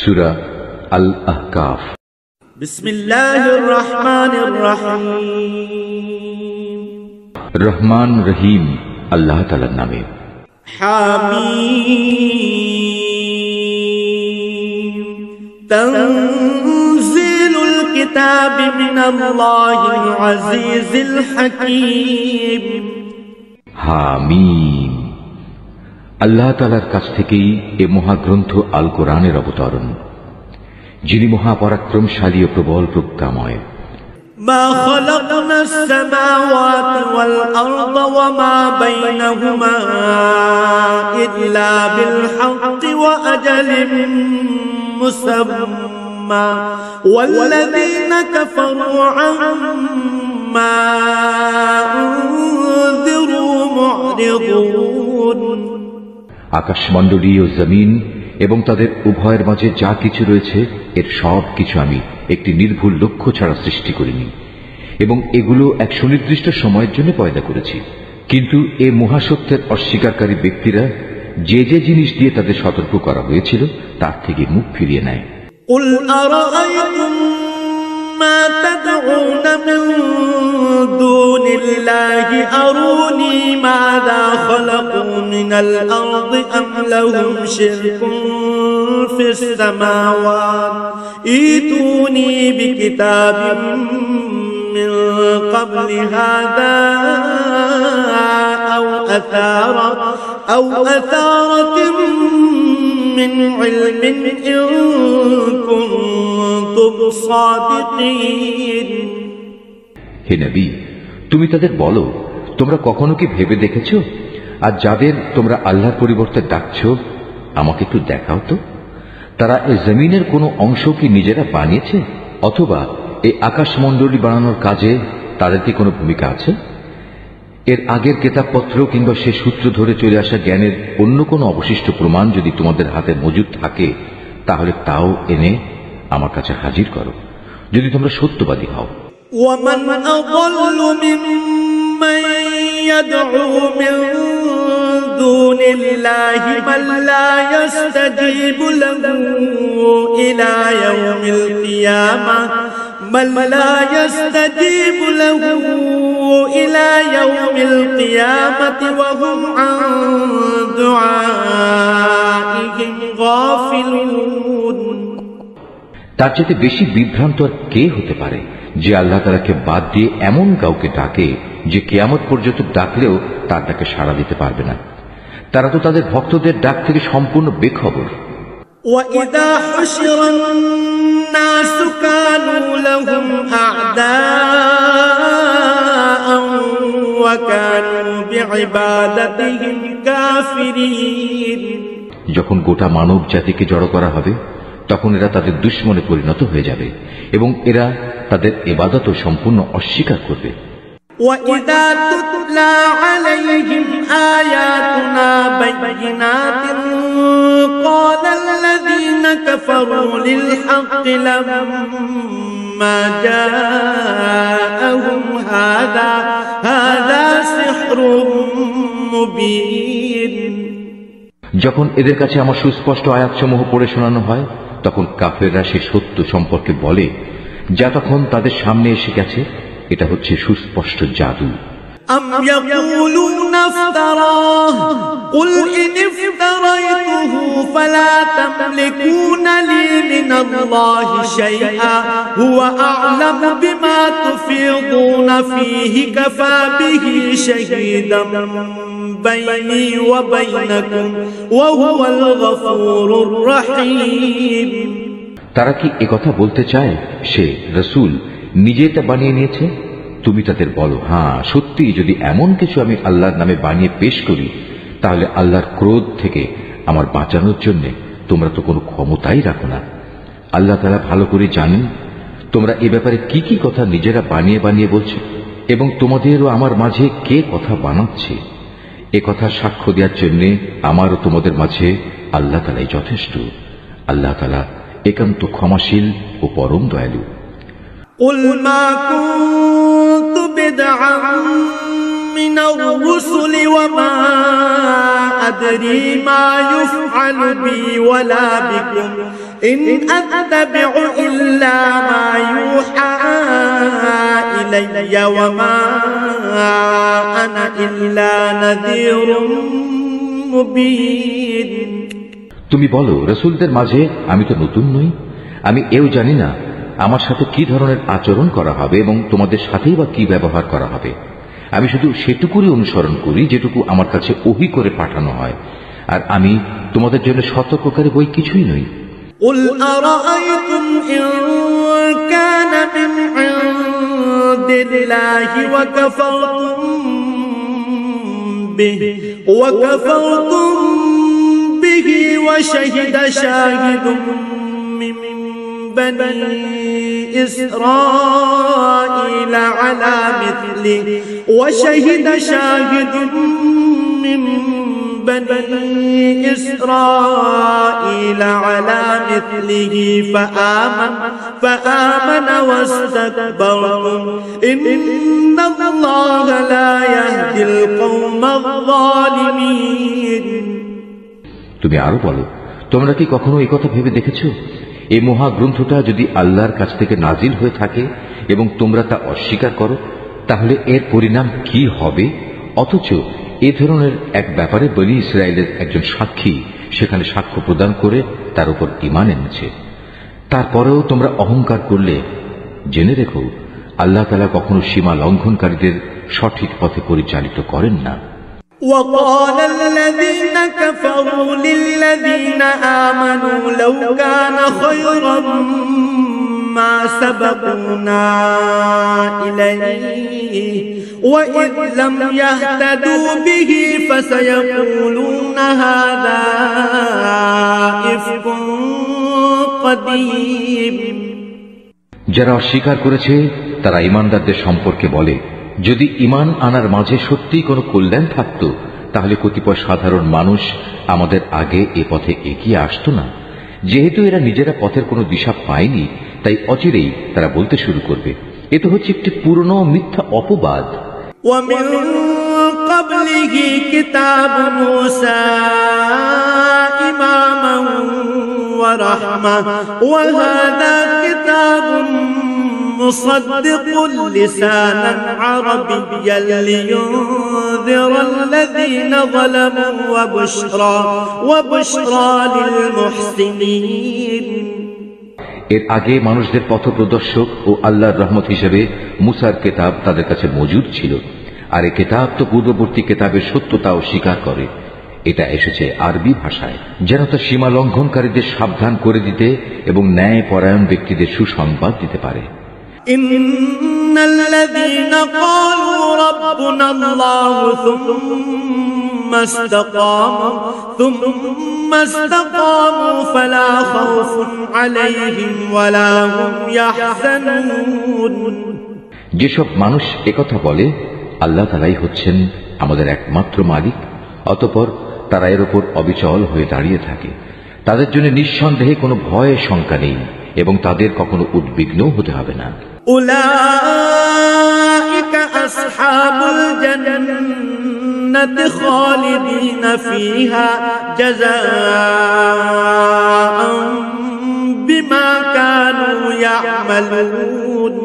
সূরা আল আহকাফ। বিসমিল্লাহির রহমানির রহিম। রহমান রহিম আল্লাহ তাআলার নামে। হামিম তানজিলুল কিতাবি মিনাল্লাহিল আজিজিল হাকীম। হামিম আল্লাহ তাআলার কাছ থেকেই এ মহাগ্রন্থ আল কোরআনের অবতরণ, যিনি মহাপরাক্রমশালী ও প্রবল প্রজ্ঞাময়। মা খালাকনাস সামাওয়াতি ওয়াল আরদা ওয়া মা বাইনাহুমা ইল্লা বিল হাক্কি ওয়া আজালিন মুসাম্মা ওয়াল্লাযীনা কাফারু আম্মা উনযিরু মু'রিদুন। আকাশমণ্ডলী ও জমিন এবং তাদের উভয়ের মাঝে যা কিছু রয়েছে, এর সব কিছু আমি একটি নির্ভুল লক্ষ্য ছাড়া সৃষ্টি করিনি, এবং এগুলো এক সুনির্দিষ্ট সময়ের জন্য পয়দা করেছি। কিন্তু এ মহাসত্যের অস্বীকারী ব্যক্তিরা যে যে জিনিস দিয়ে তাদের সতর্ক করা হয়েছিল তার থেকে মুখ ফিরিয়ে নেয়। قُلْ أَرَأَيْتُمْ مَا تَدْعُونَ مِن دُونِ اللَّهِ أَرُونِي مَاذَا خَلَقُوا مِنَ الْأَرْضِ أَمْ لَهُمْ شِرْكٌ فِي السَّمَاوَاتِ ائْتُونِي بِكِتَابٍ مِّن قَبْلِ هَذَا أَوْ أَثَارَةٍ من علم إن كنتم صادقين। হে নবী, তুমি তাদের বলো, তোমরা কখনো কি ভেবে দেখেছো, আর যাদের তোমরা আল্লাহর পরিবর্তে ডাকছো, আমাকে একটু দেখাও তো, তারা এই জমিনের কোনো অংশ কি নিজেরা বানিয়েছে, অথবা এই আকাশমণ্ডলী বানানোর কাজে তাদের কি কোনো ভূমিকা আছে? এর আগের কেতাবপত্র কিংবা সে সূত্র ধরে চলে আসা জ্ঞানের অন্য কোনো অবশিষ্ট প্রমাণ যদি তোমাদের হাতে মজুদ থাকে, তাহলে তাও এনে আমার কাছে হাজির করো, যদি তোমরা সত্যবাদী হও। وَمَنْ أَضَلُّ مِمَّنْ يَدْعُو مِنْ دُونِ اللَّهِ مَنْ لَا يَسْتَجِيبُ لَهُ إِلَى يَوْمِ الْقِيَامَةِ من لا يستجيب له إلى يوم القيامة وهم عن دعائهم غافلون। তার চেয়ে বেশি বিভ্রান্ত আর কে হতে পারে যে আল্লাহ তাআলাকে বাদ দিয়ে এমন কাউকে ডাকে যে কিয়ামত পর্যন্ত ডাকলেও তার ডাকে সাড়া দিতে পারবে না। তারা তো তাদের ভক্তদের ডাক থেকে সম্পূর্ণ বেখবর। وَإِذَا حُشِرَ النَّاسُ كَانُوا لَهُمْ أَعْدَاءً وَكَانُوا بِعِبَادَتِهِمْ كَافِرِينَ। যখন গোটা মানব জাতিকে জড়ো করা হবে, তখন এরা তাদের দুশমনে পরিণত হয়ে যাবে এবং এরা তাদের ইবাদতও সম্পূর্ণ অস্বীকার করবে। وَإِذَا تُتْلَى عَلَيْهِمْ آيَاتُنَا بَيِّنَاتٍ قَالَ الَّذِينَ كَفَرُوا لِلْحَقِّ لَمَّا جَاءَهُمْ هَذَا سِحْرٌ مُبِينٌ। যখন এদের কাছে আমার সুস্পষ্ট আয়াতসমূহ পড়ে শোনানো হয়, তখন কাফেররা সে সত্য সম্পর্কে বলে যা তখন তাদের সামনে এসে গেছে, এটা হচ্ছে সুস্পষ্ট জাদু। أم يقولون افتراه قل إن افتريته فلا تملكون لي من الله شيئا هو أعلم بما تفيضون فيه كفى به شهيدا بيني وبينكم وهو الغفور الرحيم। তারা কি একথা বলতে চায় সে রাসূল নিজে তা বানিয়ে নিয়েছে? তুমি তাদের বলো, হ্যাঁ সত্যি, যদি এমন কিছু আমি আল্লাহর নামে বানিয়ে পেশ করি, তাহলে আল্লাহর ক্রোধ থেকে আমার বাঁচানোর জন্য তোমরা তো কোনো ক্ষমতাই রাখো না। আল্লাহ তাআলা ভালো করে জানেন তোমরা এ ব্যাপারে কি কি কথা নিজেরা বানিয়ে বানিয়ে বলছো, এবং তোমাদেরও আমার মাঝে কে কথা বানাচ্ছে। এ কথা সাক্ষ্য দেওয়ার জন্য আমারও তোমাদের মাঝে আল্লাহ তাআলাই যথেষ্ট। আল্লাহ তাআলা একান্ত ক্ষমাশীল ও পরম দয়ালু। قل ما كنت بدعا من الرسل وما أدري ما يفعل بي ولا بكم إن أتبع إلا ما يوحى إلي وما أنا إلا نذير مبين তুমি বলো, রসুলদের মাঝে আমি তো নতুন নই, আমি এও জানি না আমার সাথে কি ধরনের আচরণ করা হবে এবং তোমাদের সাথেই বা কি ব্যবহার করা হবে। আমি শুধু সেটুকুরই অনুসরণ করি যেটুকু আমার কাছে ওহী করে পাঠানো হয়, আর আমি তোমাদের জন্য সতর্ককারী বই কিছুই নই। قل أرأيتم إن كان من عند الله وكفرتم به وشهد شاهد من بني إسرائيل على مثله من بني إسرائيل على مثله فآمن واستكبرتم إن الله لا يهدي القوم الظالمين তুমি আরো বলো, তোমরা কি কখনো এই কথা ভেবে দেখেছো, এই মহাগ্রন্থটা যদি আল্লাহর কাছ থেকে নাজিল হয়ে থাকে এবং তোমরা তা অস্বীকার করো, তাহলে এর পরিণাম কি হবে? অথচ এ ধরনের এক ব্যাপারে বনী ইসরায়েলের একজন সাক্ষী সেখানে সাক্ষ্য প্রদান করে তার উপর ঈমান এনেছে। তারপরেও তোমরা অহংকার করলে, জেনে রেখো আল্লাহ তাআলা কখনো সীমা লঙ্ঘনকারীদের সঠিক পথে পরিচালিত করেন না। وقال الذين كفروا للذين آمنوا لو كان خيرا ما سبقونا إليه وإذ لم يهتدوا به فسيقولون هذا إفك قديم যারা অস্বীকার করেছে তারা ঈমানদারদের সম্পর্কে বলে, যদি ঈমান আনার মাঝে সত্যিই কোনো কল্যাণ থাকত তাহলে কতিপয় সাধারণ মানুষ আমাদের আগে এ পথে এগিয়ে আসতো না। যেহেতু এরা নিজেরা পথের কোনো দিশা পায়নি, তাই অচিরেই তারা বলতে শুরু করবে, এ তো হচ্ছে একটি পুরনো মিথ্যা অপবাদ। ومن قبله كتاب موسى إماما ورحمة وهذا كتاب مصدق لسانا عربيا لينذر الذين ظلموا وبشرى للمحسنين এর আগে মানুষদের পথপ্রদর্শক ও আল্লাহর রহমত হিসেবে মুসার কিতাব তাদের কাছে মজুদ ছিল, আর এই কিতাব তো পূর্ববর্তী কিতাবের সত্যতাও স্বীকার করে। এটা এসেছে আরবি ভাষায়, যেন তা সীমা লঙ্ঘনকারীদের সাবধান করে দিতে এবং ন্যায় পরায়ণ ব্যক্তিদের সুসংবাদ দিতে পারে। إن الذين قالوا ربنا الله ثم استقاموا فلا خوف عليهم ولا هم يحزنون যেসব মানুষ একথা বলে আল্লাহ তাআলাই হচ্ছেন আমাদের একমাত্র মালিক, অতঃপর তারা এর উপর অবিচল হয়ে দাঁড়িয়ে থাকে, তাদের জন্য নিঃসন্দেহে কোনো ভয় শঙ্কা নেই এবং তাদের কখনো উদ্বিগ্ন হতে হবে না। أولئك أصحاب الجنة خالدين فيها جزاء بما كانوا يعملون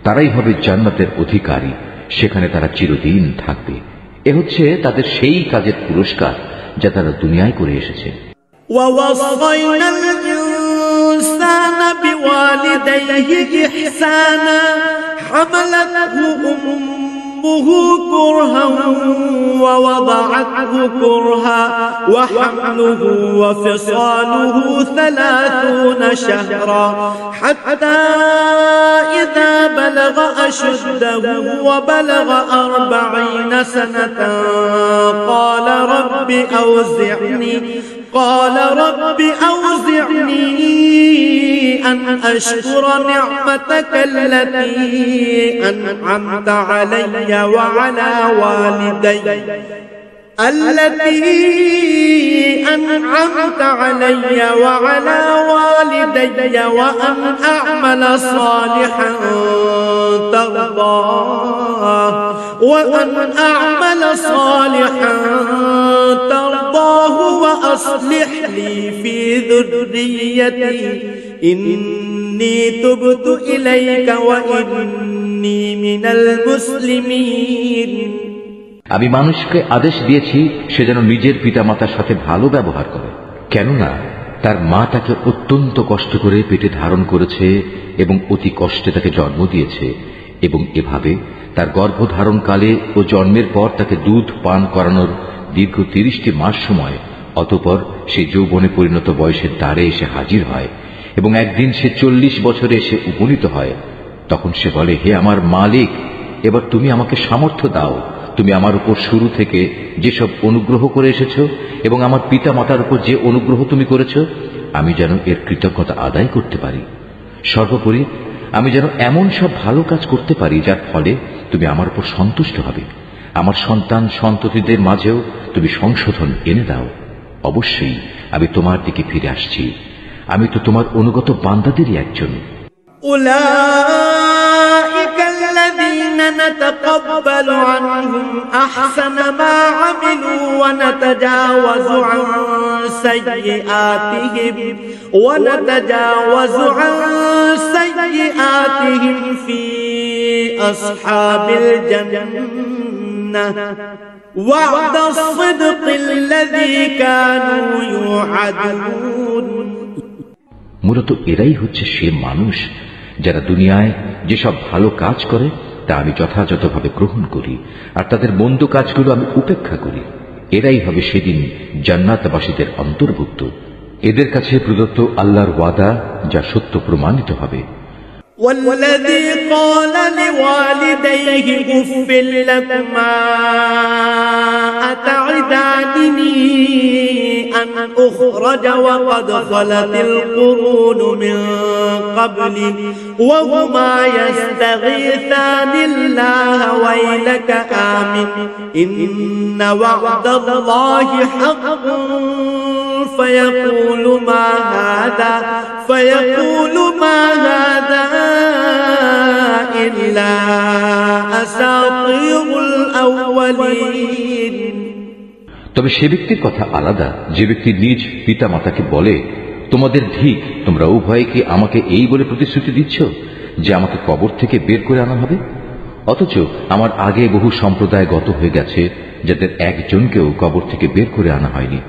তারাই হবে জান্নাতের অধিকারী, সেখানে তারা চিরদিন থাকবে। এ হচ্ছে তাদের সেই কাজের পুরস্কার যা তারা দুনিয়ায় করে এসেছে। ووصينا الإنسان بوالديه إحسانا حملته أمه كرها ووضعته كرها وحمله وفصاله 30 شهرا حتى إذا بلغ أشده وبلغ 40 سنة قال رب أوزعني أن أشكر نعمتك التي أنعمت علي وعلى والدي أنعمت علي وعلى والدي وأن أعمل صالحا ترضاه وأصلح لي في ذريتي إني تبت إليك وإني من المسلمين। আমি মানুষকে আদেশ দিয়েছি সে যেন নিজের পিতামাতার সাথে ভালো ব্যবহার করে, কেননা তার মা তাকে অত্যন্ত কষ্ট করে পেটে ধারণ করেছে এবং অতি কষ্টে তাকে জন্ম দিয়েছে, এবং এভাবে তার গর্ভধারণকালে ও জন্মের পর তাকে দুধ পান করানোর দীর্ঘ 30টি মাস সময়, অতঃপর সে যৌবনে পরিণত বয়সের দ্বারে এসে হাজির হয় এবং একদিন সে 40 বছরে এসে উপনীত হয়। তখন সে বলে, হে আমার মালিক, এবার তুমি আমাকে সামর্থ্য দাও। তুমি আমার উপর শুরু থেকে যেসব অনুগ্রহ করে এসেছো এবং আমার পিতা মাতার উপর যে অনুগ্রহ তুমি করেছো, আমি যেন এর কৃতজ্ঞতা আদায় করতে পারি। সর্বোপরি আমি যেন এমন সব ভালো কাজ করতে পারি যার ফলে তুমি আমার উপর সন্তুষ্ট হবে। আমার সন্তান সন্ততিদের মাঝেও তুমি সংশোধন এনে দাও। অবশ্যই আমি তোমার দিকে ফিরে আসছি, আমি তো তোমার অনুগত বান্দাদেরই একজন। أولئك الذين نتقبل عنهم أحسن ما عملوا ونتجاوز عن سيئاتهم في أصحاب الجنة وعد الصدق الذي كانوا يوعدون। মূলত এরাই হচ্ছে সে মানুষ যারা দুনিয়ায় যেসব ভালো কাজ করে তা আমি যথাযথভাবে গ্রহণ করি, আর তাদের মন্দ কাজগুলো আমি উপেক্ষা করি। এরাই হবে সেদিন জান্নাতবাসীদের অন্তর্ভুক্ত। এদের কাছে প্রদত্ত আল্লাহর ওয়াদা যা সত্য প্রমাণিত হবে। والذي قال لوالديه أف لكما أتعدانني أن أخرج وقد خلت القرون من قبلي وهما يستغيثان الله ويلك آمن إن وعد الله حق فيقول ما هذا إلا أساطير الأولين। তবে সে ব্যক্তির কথা আলাদা যে ব্যক্তি নিজ পিতা মাতাকে বলে, তোমাদের ধিক, তোমরা উভয়ে কি আমাকে এই বলে প্রতিশ্রুতি দিচ্ছ যে আমাকে কবর থেকে বের করে আনা হবে, অথচ আমার আগে বহু সম্প্রদায় গত হয়ে গেছে যাদের একজনকেও কবর থেকে বের করে আনা হয়নি।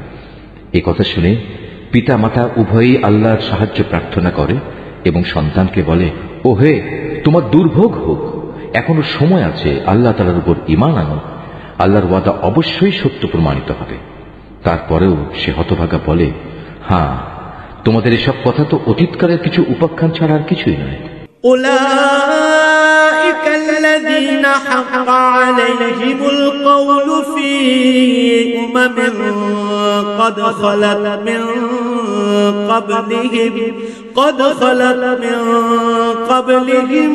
এ কথা শুনে পিতা মাতা উভয়ই আল্লাহর সাহায্য প্রার্থনা করে এবং সন্তানকে বলে, ও হে, তোমার দুর্ভোগ হোক, এখনো সময় আছে, আল্লাহ তাআলার উপর ঈমান আনো, আল্লাহর ওয়াদা অবশ্যই সত্য প্রমাণিত হবে। তারপরেও সে হতভাগা বলে, হ্যাঁ, তোমাদের এসব কথা তো অতীতকালের কিছু উপাখ্যান ছাড়া আর কিছুই নয়। أولئك الذين حق عليهم القول في أمم قد خلت من قبلهم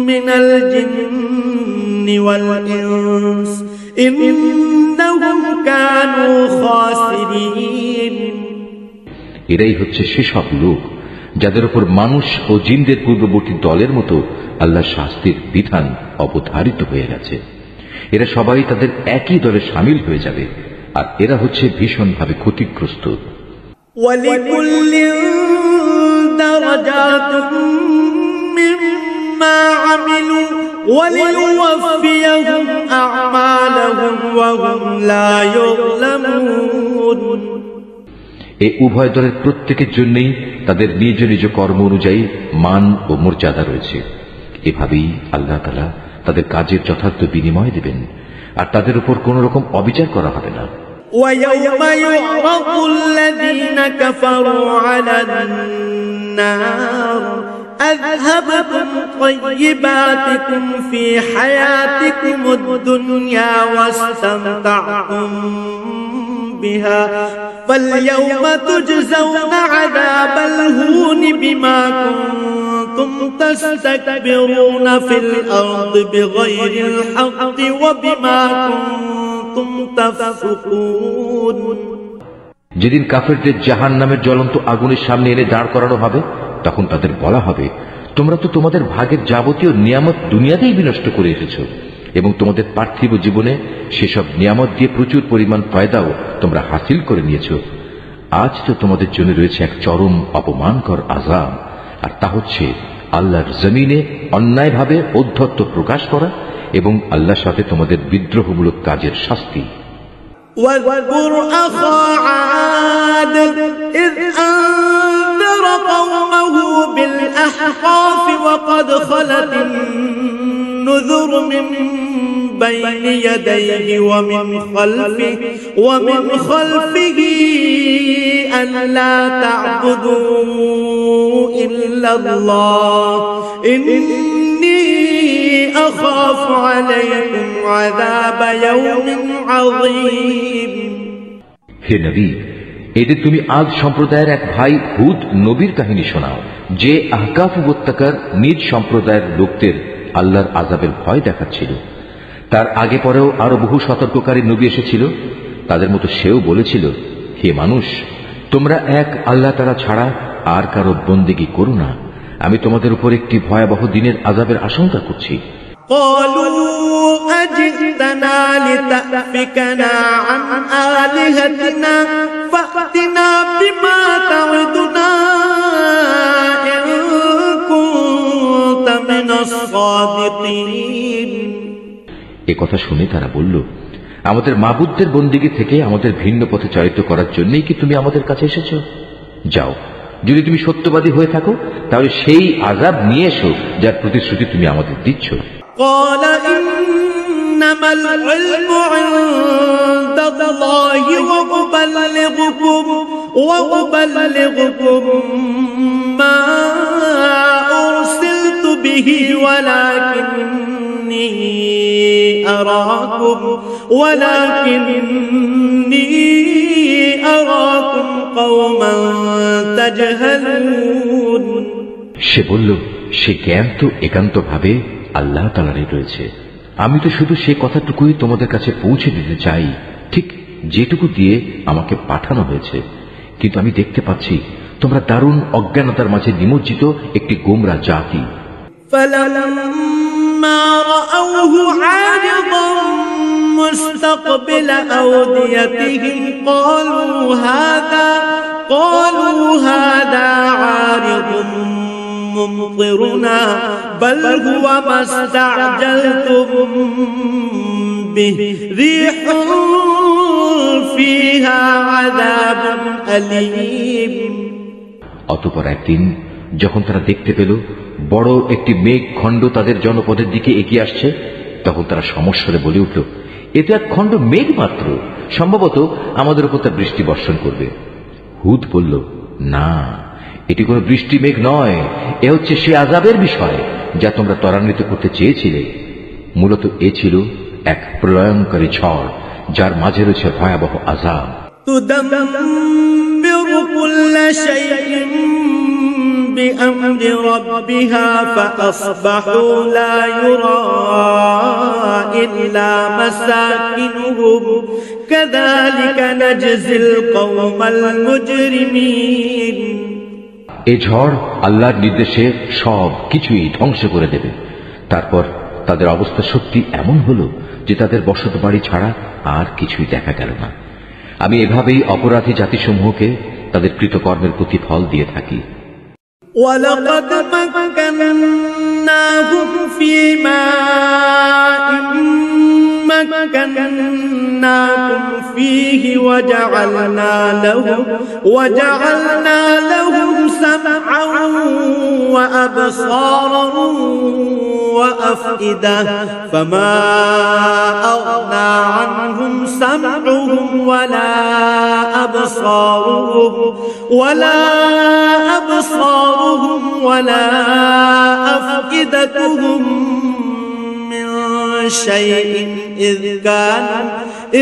من الجن والإنس إنهم كانوا خاسرين। এরাই হচ্ছে সেসব লোক যাদের উপর মানুষ ও জিনদের পূর্ববর্তী দলের মতো আল্লাহ শাস্তির বিধান অবধারিত হয়ে গেছে। এরা সবাই তাদের একই দলে শামিল হয়ে যাবে, আর এরা হচ্ছে ভীষণভাবে ক্ষতিগ্রস্ত। وَلِكُلٍّ دَرَجَاتٌ مِّمَّا عَمِلُوا وَلِيُوَفِّيَهُمْ أَعْمَالَهُمْ وَهُمْ لَا يُظْلَمُونَ। এই উভয় দলের প্রত্যেকের জন্যই তাদের নিজ নিজ কর্ম অনুযায়ী মান ও মর্যাদা রয়েছে। এভাবেই আল্লাহ তাআলা তাদের কাজের যথার্থ বিনিময় দেবেন, আর তাদের উপর কোন রকম অবিচার করা হবে না। وَيَوْمَ يُعْرَضُ الَّذِينَ كَفَرُوا عَلَى النَّارِ أَذْهَبْتُمْ طَيِّبَاتِكُمْ فِي حَيَاتِكُمُ الدُّنْيَا وَاسْتَمْتَعْتُمْ بها فاليوم تجزون عذاب الهون بما كنتم تستكبرون في الأرض بغير الحق وبما كنتم تفسقون। যেদিন কাফেরদের জাহান্নামের জ্বলন্ত আগুনের সামনে এনে দাঁড় করানো হবে, তখন তাদের বলা হবে, তোমরা তো তোমাদের ভাগের যাবতীয় নিয়ামত দুনিয়াতেই বিনষ্ট করে এসেছো, এবং তোমাদের পার্থিব জীবনে সেসব নিয়ামত দিয়ে প্রচুর পরিমাণ ফায়দাও তোমরা হাসিল করে নিয়েছো। আজ তো তোমাদের জন্য রয়েছে এক চরম অপমানকর আযাব, আর তা হচ্ছে আল্লাহর জমিনে অন্যায়ভাবে ঔদ্ধত্য প্রকাশ করা এবং আল্লাহর সাথে তোমাদের বিদ্রোহমূলক কাজের শাস্তি। واذكر أخا عاد إذ أنذر قومه بالأحقاف وقد خلت النذر من بين يديه ومن خلفه ألا تعبدوا إلا الله إني أخاف عليكم عذاب يوم عظيم। হে নবী, এদের তুমি আজ সম্প্রদায়ের এক ভাই হুদ নবীর কাহিনী শোনাও, যে আহকাফ উপত্যকার নিজ সম্প্রদায়ের লোকদের আল্লাহর আযাবের ভয় দেখাচ্ছিল। তার আগে পরেও আরো বহু সতর্ককারী নবী এসেছিল। তাদের মতো সেও বলেছিল, হে মানুষ, তোমরা এক আল্লাহ তাআলা ছাড়া আর কারো বন্দেগী করো না, আমি তোমাদের উপর একটি ভয়াবহ দিনের আযাবের আশঙ্কা করছি। قالوا أجئتنا لتأفكنا عن آلهتنا فأتنا بما تعدنا إن كنت من الصادقين। এ কথা শুনে তারা বলল, আমাদের মাবুদদের বন্দিগি থেকে আমাদের ভিন্ন পথে চালিত করার জন্যই কি তুমি আমাদের কাছে এসেছো? যাও, যদি তুমি সত্যবাদী হয়ে থাকো তাহলে সেই আযাব নিয়ে এসো যার প্রতিশ্রুতি তুমি আমাদের দিচ্ছ। قال إنما العلم عند الله وأبلغكم ما أرسلت به ولكني أراكم قوما تجهلون। সে বলল, সে জ্ঞান তো একান্তভাবে আল্লাহ তাআলারই রয়েছে। আমি তো শুধু সে কথাটুকুই তোমাদের কাছে পৌঁছে দিতে চাই, ঠিক যেটুকু দিয়ে আমাকে পাঠানো হয়েছে। কিন্তু আমি দেখতে পাচ্ছি তোমরা দারুণ অজ্ঞানতার মাঝে নিমজ্জিত একটি গোমরা জাতি। فلما رأوه عارضا مستقبل أوديتهم قالوا هذا عارض ممطرنا بل هو ما استعجلتم به ريح فيها عذاب أليم। অতঃপর একদিন যখন তারা দেখতে পেল বড় একটি মেঘ খণ্ড তাদের জনপদের দিকে এগিয়ে আসছে, তখন তারা সমস্বরে বলে উঠল, এ তো এক খণ্ড মেঘ মাত্র, সম্ভবত আমাদের উপর তা বৃষ্টি বর্ষণ করবে। হুদ বলল, না, এটি কোনো বৃষ্টি মেঘ নয়, এ হচ্ছে সে আযাবের বিষয় যা তোমরা ত্বরান্বিত করতে চেয়েছিলে। মূলত এ ছিল এক প্রলয়ঙ্কারী ঝড়, যার মাঝে রয়েছে ভয়াবহ আযাব। تدمر كل شيء بأمر ربها فأصبحوا لا يرى إلا مساكنهم كذلك نجزي القوم المجرمين। এ ঝড় আল্লাহর নির্দেশে সব কিছুই ধ্বংস করে দেবে। তারপর তাদের অবস্থা সত্যি এমন হলো যে তাদের বসত বাড়ি ছাড়া আর কিছুই দেখা গেল না। আমি এভাবেই অপরাধী জাতিসমূহকে তাদের কৃতকর্মের প্রতিফল দিয়ে থাকি। وَلَقَدْ مَكَّنَّاهُمْ فِي مَاءٍ مَكَّنَّاكُمْ فِيهِ وَجَعَلْنَا لَهُمْ سَمْعًا وَأَبْصَارًا وَأَفْئِدَةً فَمَا أَغْنَى عَنْهُمْ سَمْعُهُمْ وَلَا أَبْصَارُهُمْ ولا أفئدتهم من شيء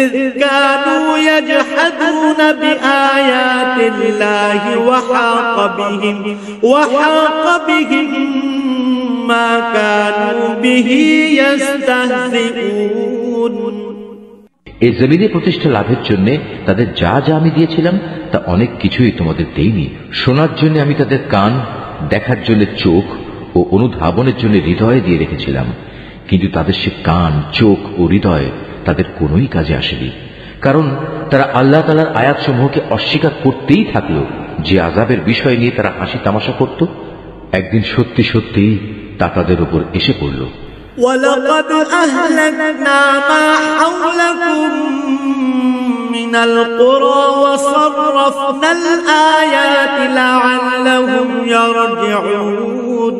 إذ كانوا يجحدون بآيات الله وحاق بهم ما كانوا به يستهزئون। এই জমিনে প্রতিষ্ঠা লাভের জন্য তাদের যা যা আমি দিয়েছিলাম তা অনেক কিছুই তোমাদের দেইনি। শোনার জন্য আমি তাদের কান, দেখার জন্য চোখ ও অনুধাবনের জন্য হৃদয় দিয়ে রেখেছিলাম, কিন্তু তাদের সে কান, চোখ ও হৃদয় তাদের কোনোই কাজে আসেনি, কারণ তারা আল্লাহ তাআলার আয়াতসমূহকে অস্বীকার করতেই থাকলো। যে আযাবের বিষয় নিয়ে তারা হাসি তামাশা করত, একদিন সত্যি সত্যি তা তাদের উপর এসে পড়ল। وَلَقَدْ أَهْلَكْنَا مَا حَوْلَكُمْ مِنَ الْقُرَى وَصَرَّفْنَا الْآيَاتِ لَعَلَّهُمْ يَرْجِعُونَ।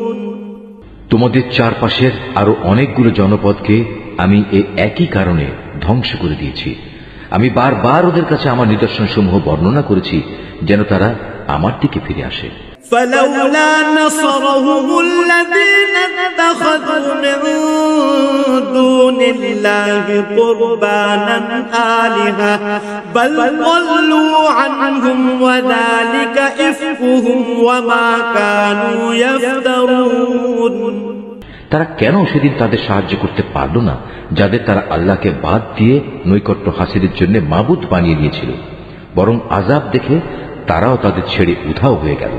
তোমাদের চারপাশের আরো অনেকগুলো জনপদকে আমি এই একই কারণে ধ্বংস করে দিয়েছি। আমি বারবার ওদের কাছে আমার নিদর্শনসমূহ বর্ণনা করেছি যেন তারা আমার দিকে ফিরে আসে। فلولا نصرهم الذين اتخذوا من دون الله قربانا آلهة بل ضلوا عنهم وذلك إفكهم وما كانوا يفترون। তারা কেন সেদিন তাদের সাহায্য করতে পারল না যাদের তারা আল্লাহকে বাদ দিয়ে নৈকট্য হাসিলের জন্য মাবুদ বানিয়ে নিয়েছিল? বরং আযাব দেখে তারাও তাদের ছেড়ে উধাও হয়ে গেল।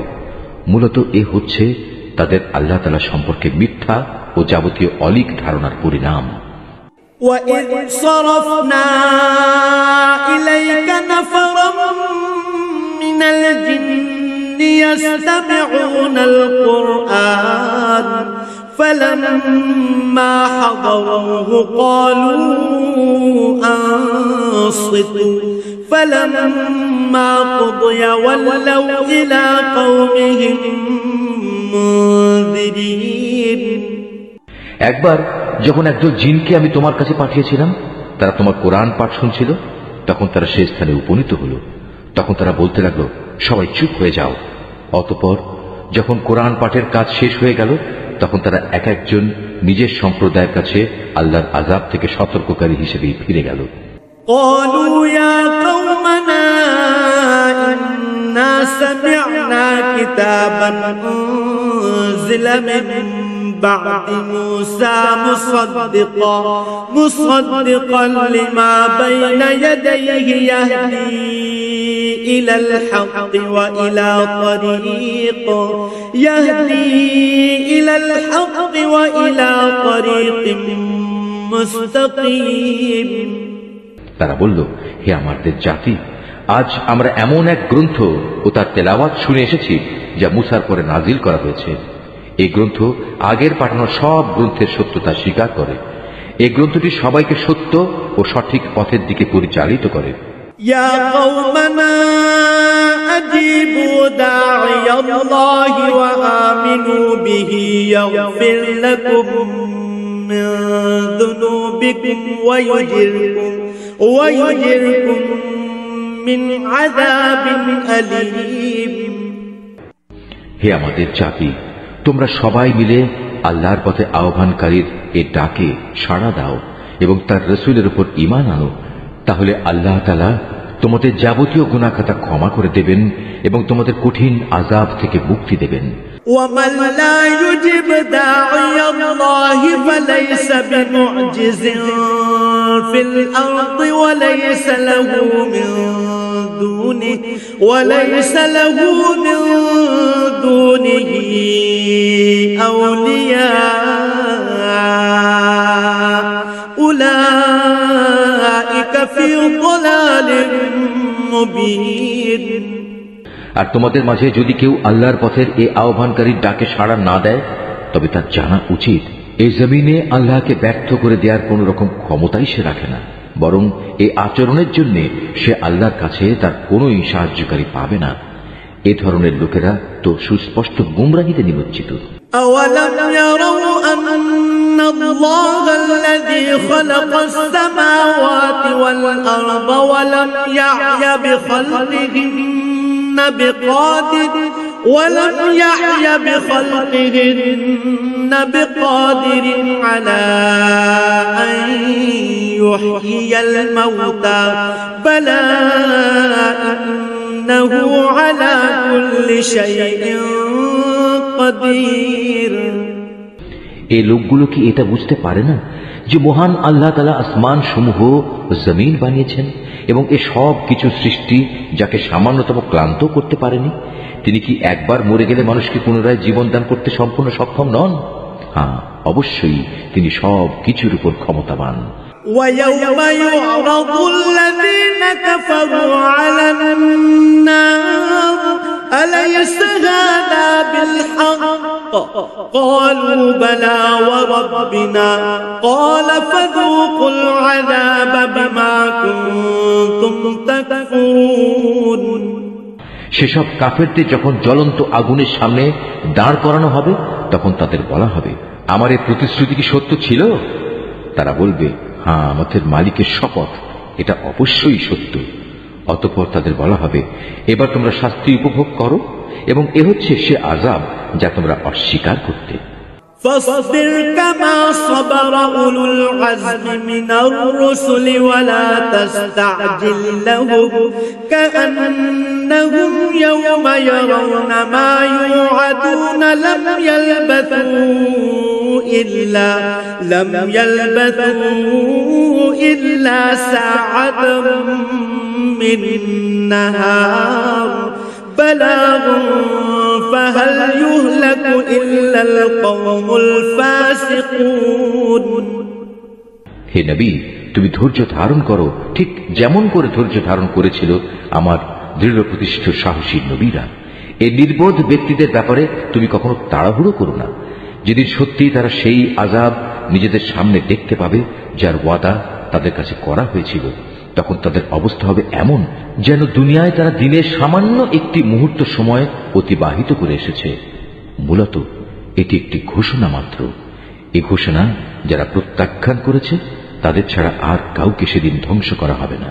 মূলত এ হচ্ছে তাদের আল্লাহ তাআলা সম্পর্কে মিথ্যা ও যাবতীয় অলীক ধারণার পরিণাম। وَإِذْ صَرَفْنَا إِلَيْكَ نَفَرًا مِنَ الْجِنِّ يَسْتَمِعُونَ الْقُرْآنَ فَلَمَّا حَضَرُوهُ قَالُوا أَنصِتُوا فَلَمَّا قُضِيَ وَلَّوْا إِلَى قَوْمِهِمْ مُنذِرِينَ। একবার যখন একদল জিনকে আমি তোমার কাছে পাঠিয়েছিলাম, তারা তোমার কোরআন পাঠ শুনছিল, তখন তারা সেই স্থানে উপনীত হল। তখন তারা বলতে লাগলো, সবাই চুপ হয়ে যাও। অতঃপর যখন কোরআন পাঠের কাজ শেষ হয়ে গেল, তখন তারা এক একজন নিজের সম্প্রদায়ের কাছে আল্লাহর আযাব থেকে সতর্ককারী হিসেবে ফিরে গেল। قالوا يا قومنا إنا سمعنا كتابا أنزل من بعد موسى مصدقا لما بين يديه يهدي إلى الحق وإلى طريق مستقيم। তারা বলল, হে আমাদের জাতি, আজ আমরা এমন এক গ্রন্থ ও তার তেলাওয়াত শুনে এসেছি যা মুসার পরে নাজিল করা হয়েছে। এই গ্রন্থ আগের পাঠানো সব গ্রন্থের সত্যতা স্বীকার করে। এই গ্রন্থটি সবাইকে সত্য ও সঠিক পথের দিকে পরিচালিত করে। ইয়া কওমানা আজিবু দাঈয়াল্লাহি ওয়া আমিনু বিহি ইয়াগফির লাকুম মিন যুনুবিকুম ওয়া ইউজিরকুম মিন আযাবিন আলীম। হে আমাদের জাতি, তোমরা সবাই মিলে আল্লাহর পথে আহ্বানকারীর এ ডাকে সাড়া দাও এবং তার রাসূলের উপর ঈমান আনো, তাহলে আল্লাহ তাআলা তোমাদের যাবতীয় গুনাহ খাতা ক্ষমা করে দেবেন এবং তোমাদের কঠিন আযাব থেকে মুক্তি দেবেন। وَمَن لَّا يُجِبْ دَاعِيَ اللَّهِ فَلَيْسَ بِمُعْجِزٍ فِي الْأَرْضِ وَلَيْسَ لَهُ مِن دُونِهِ أَوْلِيَاءُ أُولَٰئِكَ فِي ضَلَالٍ مُّبِينٍ। আর তোমাদের মাঝে যদি কেউ আল্লাহর পথের এই আহ্বানকারীর ডাকে সাড়া না দেয়, তবে তার জানা উচিত এই জমিনে আল্লাহকে ব্যর্থ করে দেওয়ার কোন রকম ক্ষমতাই সে রাখে না, বরং এই আচরণের জন্য সে আল্লাহর কাছে তার কোনই সাহায্যকারী পাবে না। এ ধরনের লোকেরা তো সুস্পষ্ট গুমরাহিতে নিমজ্জিত। أَوَلَمْ يَرَوْا أَنَّ اللَّهَ الَّذِي خَلَقَ السَّمَاوَاتِ وَالْأَرْضَ وَلَمْ يَعْيَ بخلقهن بقادر على أن يحيي الموتى بلى إنه على كل شيء قدير। এই লোকগুলো কি এটা বুঝতে পারে না যে মহান আল্লাহ তাআলা আসমান সমূহ জমিন বানিয়েছেন এবং এ সব কিছু সৃষ্টি যাকে সামান্যতম ক্লান্ত করতে পারেনি? তিনি কি একবার মরে গেলে মানুষকে পুনরায় জীবন দান করতে সম্পূর্ণ সক্ষম নন? হ্যাঁ, অবশ্যই তিনি সব কিছুর উপর ক্ষমতাবান। ويوم يعرض الذين كفروا على النار أليس هذا بالحق قالوا بلى وربنا قال فذوقوا العذاب بما كنتم تكفرون। সেসব কাফেরদের যখন জ্বলন্ত আগুনের সামনে দাঁড় করানো হবে তখন তাদের বলা হবে, আমার এই প্রতিশ্রুতি কি সত্য ছিল? তারা বলবে, হ্যাঁ, আমাদের মালিকের শপথ, এটা অবশ্যই সত্য। অতঃপর তাদের বলা হবে, এবার তোমরা শাস্তি উপভোগ করো এবং এ হচ্ছে সে আযাব যা তোমরা অস্বীকার করতে। فاصبر كما صبر أولو العزم من الرسل ولا تستعجل لهم كأنهم يوم يرون ما يوعدون لم يلبثوا إلا ساعة من نهار بلاغ فهل يهلك إلا القوم الفاسقون। হে নবী, তুমি ধৈর্য ধারণ করো ঠিক যেমন করে ধৈর্য ধারণ করেছিল আমার দৃঢ় প্রতিষ্ঠিত সাহসী নবীরা। এই নির্বোধ ব্যক্তিদের ব্যাপারে তুমি কখনো তাড়াহুড়ো করো না। যেদিন সত্যি তারা সেই আযাব নিজেদের সামনে দেখতে পাবে যার ওয়াদা তাদের কাছে করা হয়েছিল, তখন তাদের অবস্থা হবে এমন যেন দুনিয়ায় তারা দিনের সামান্য একটি মুহূর্ত সময় অতিবাহিত করে এসেছে। মূলত এটি একটি ঘোষণা মাত্র। এই ঘোষণা যারা প্রত্যাখ্যান করেছে তাদের ছাড়া আর কাউকে সেদিন ধ্বংস করা হবে না।